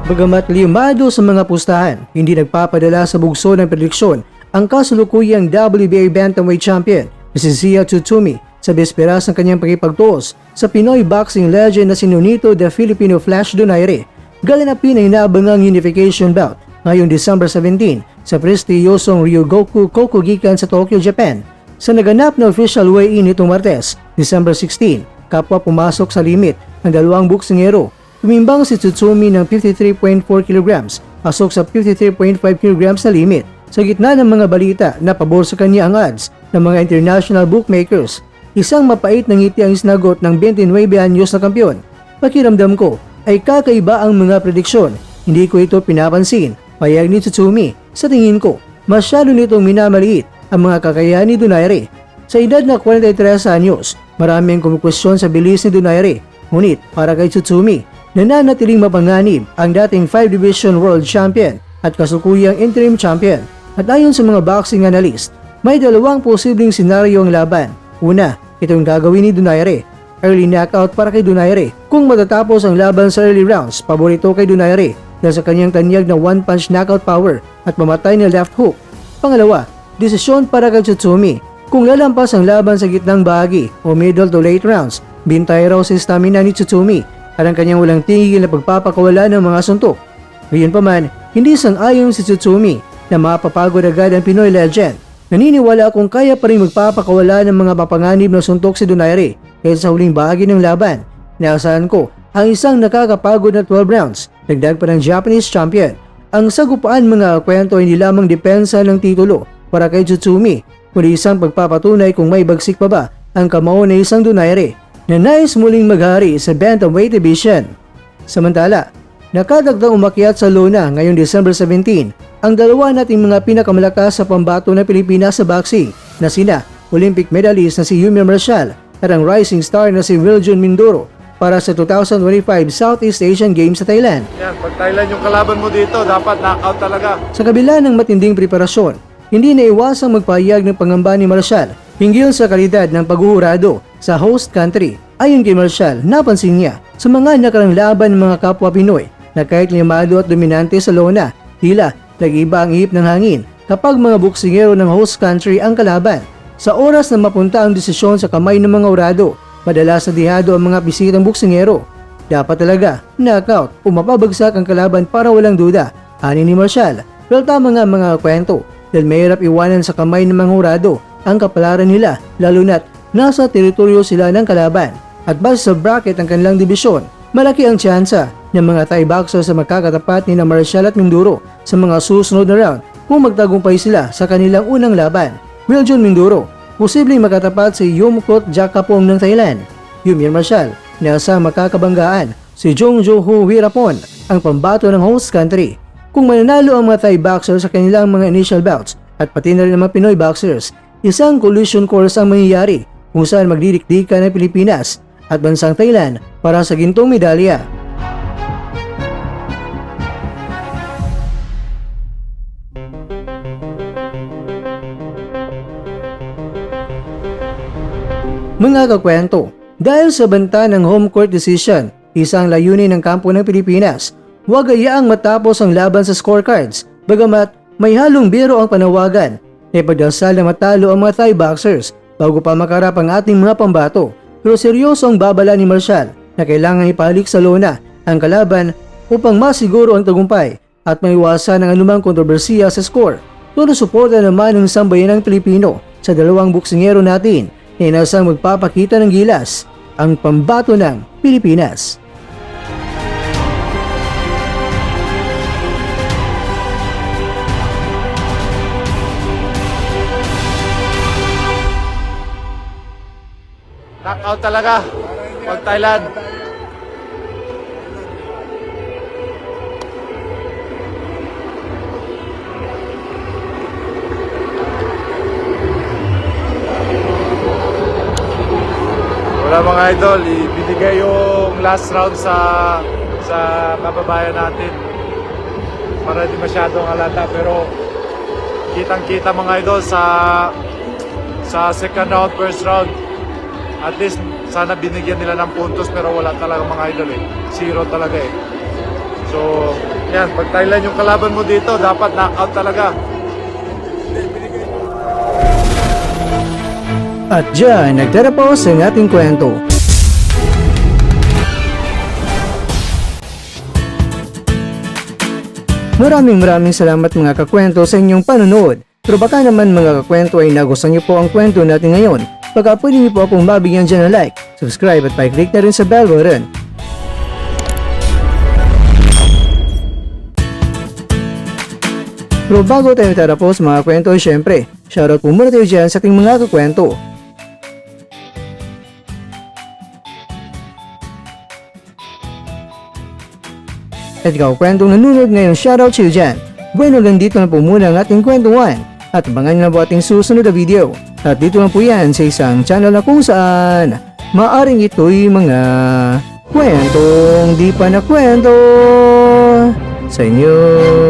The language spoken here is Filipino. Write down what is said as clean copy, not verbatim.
Bagamat limado sa mga pustahan, hindi nagpapadala sa bugso ng prediksyon ang kasalukuyang WBA Bantamweight Champion na si Zia Tsutsumi sa bisperas ng kanyang pakipagtuos sa Pinoy boxing legend na si Nonito the Filipino Flash Donaire. Gaganapin ang inaabangang unification bout ngayong December 17 sa prestiyosong Ryogoku Kokugikan sa Tokyo, Japan. Sa naganap na official weigh-in nitong Martes, December 16, kapwa pumasok sa limit ng dalawang boksingero. Tumimbang si Tsutsumi ng 53.4 kg, pasok sa 53.5 kg na limit. Sa gitna ng mga balita na pabor sa kanya ang odds ng mga international bookmakers, isang mapait na ngiti ang isnagot ng 29 anyos na kampiyon. Pakiramdam ko ay kakaiba ang mga prediksyon. Hindi ko ito pinapansin, payag ni Tsutsumi. Sa tingin ko, masyado nitong minamaliit ang mga kakayahan ni Donaire. Sa edad na 43 anyos, maraming kumukwestiyon sa bilis ni Donaire. Ngunit para kay Tsutsumi, nananatiling mapanganib ang dating 5-division world champion at kasukuyang interim champion. At ayon sa mga boxing analyst, may dalawang posibleng senaryo ang laban. Una, itong gagawin ni Donaire. Early knockout para kay Donaire. Kung matatapos ang laban sa early rounds, paborito kay Donaire dahil sa kanyang tanyag na one-punch knockout power at mamatay na left hook. Pangalawa, desisyon para kay Tsutsumi. Kung lalampas ang laban sa gitnang bahagi o middle to late rounds, bintay raw sa stamina ni Tsutsumi at ang kanyang walang tigil na pagpapakawala ng mga suntok. Gayunpaman, hindi sang-ayon si Tsutsumi na mapapagod agad ang Pinoy legend. Naniniwala akong kaya pa rin magpapakawala ng mga mapanganib na suntok si Donaire kahit sa huling bahagi ng laban. Inaasahan ko ang isang nakakapagod na 12 rounds, dagdag pa ng Japanese champion. Ang sagupaan mga kwento ay hindi lamang depensa ng titulo para kay Tsutsumi, kundi isang pagpapatunay kung may bagsik pa ba ang kamao na isang Donaire na nais muling maghari sa Bantamweight division. Samantala, nakadagdang umakyat sa lona ngayong December 17 ang dalawa nating mga pinakamalakas sa pambato ng Pilipinas sa boxing na sina Olympic medalist na si Yumi Marshall at ang rising star na si Wiljon Mindoro para sa 2025 Southeast Asian Games sa Thailand. Yan, pag Thailand yung kalaban mo dito, dapat knockout talaga. Sa kabila ng matinding preparasyon, hindi naiwasang magpahayag ng pangamba ni Marshall hinggil sa kalidad ng paghuhurado sa host country. Ayon kay Marshall, napansin niya sa mga nakarang laban ng mga kapwa Pinoy na kahit limado at dominante sa lona, tila nag-iba ang ihip ng hangin kapag mga boksingero ng host country ang kalaban. Sa oras na mapunta ang desisyon sa kamay ng mga urado, madalas na dihado ang mga bisitang boksingero. Dapat talaga knockout o mapabagsak ang kalaban para walang duda, ani ni Marshall. Pero tama nga mga kwento dahil mahirap iwanan sa kamay ng mga urado ang kapalaran nila, lalo na't nasa teritoryo sila ng kalaban. At base sa bracket ng kanilang dibisyon, malaki ang tsansa ng mga Thai boxers sa magkakatapat ni Marshall at Mindoro sa mga susunod na round kung magtagumpay sila sa kanilang unang laban. Wiljon Mindoro, posibleng magkatapat si Yumkot Jakapong ng Thailand. Yumi Marshall, nasa makakabanggaan si Jongjoho Wirapon, ang pambato ng host country. Kung mananalo ang mga Thai boxers sa kanilang mga initial bouts at pati na rin ang mga Pinoy boxers, isang collision course ang mangyayari kung saan magdidikdikan ng Pilipinas at bansang Thailand para sa gintong medalya. Mga kakwento, dahil sa banta ng home court decision, isang layunin ng kampo ng Pilipinas, huwag ayaang matapos ang laban sa scorecards, bagamat may halong biro ang panawagan. Ipagdasal na matalo ang mga Thai boxers bago pa makarap ang ating mga pambato. Pero seryoso ang babala ni Marshall na kailangan ipalik sa lona ang kalaban upang masiguro ang tagumpay at maiwasan ang anumang kontrobersiya sa score. Todo suporta naman ng sambayanang Pilipino sa dalawang boksingero natin na inasang magpapakita ng gilas, ang pambato ng Pilipinas. Knockout talaga pag Thailand. Wala mga idol, ibinigay yung last round sa kababayan natin para di masyadong halata, pero kitang-kita mga idol sa second round, first round. At least sana binigyan nila ng puntos, pero wala talaga mga idol eh. Zero talaga eh. So Yan, pag Thailand yung kalaban mo dito, dapat knockout talaga. At dyan, nagtatapos ang ating kwento. Maraming salamat mga kakwento sa inyong panonood. Pero baka naman mga kakwento ay nagustuhan niyo po ang kwento natin ngayon. Baka pwede niyo po akong mabigyan dyan ng like, subscribe at pa-click na rin sa bell button. Pero bago tayo tatapos mga kwento, syempre, shoutout po muna tayo dyan sa ating mga kakwento. At ikaw kwentong nanonood ngayon, shoutout sa iyo dyan. Bueno, dito na po muna ang ating kwentuhan. At abangan nyo na po ating susunod na video. At dito na po yan sa isang channel na kung saan maaring ito'y mga kwentong di pa na kwento sa inyo.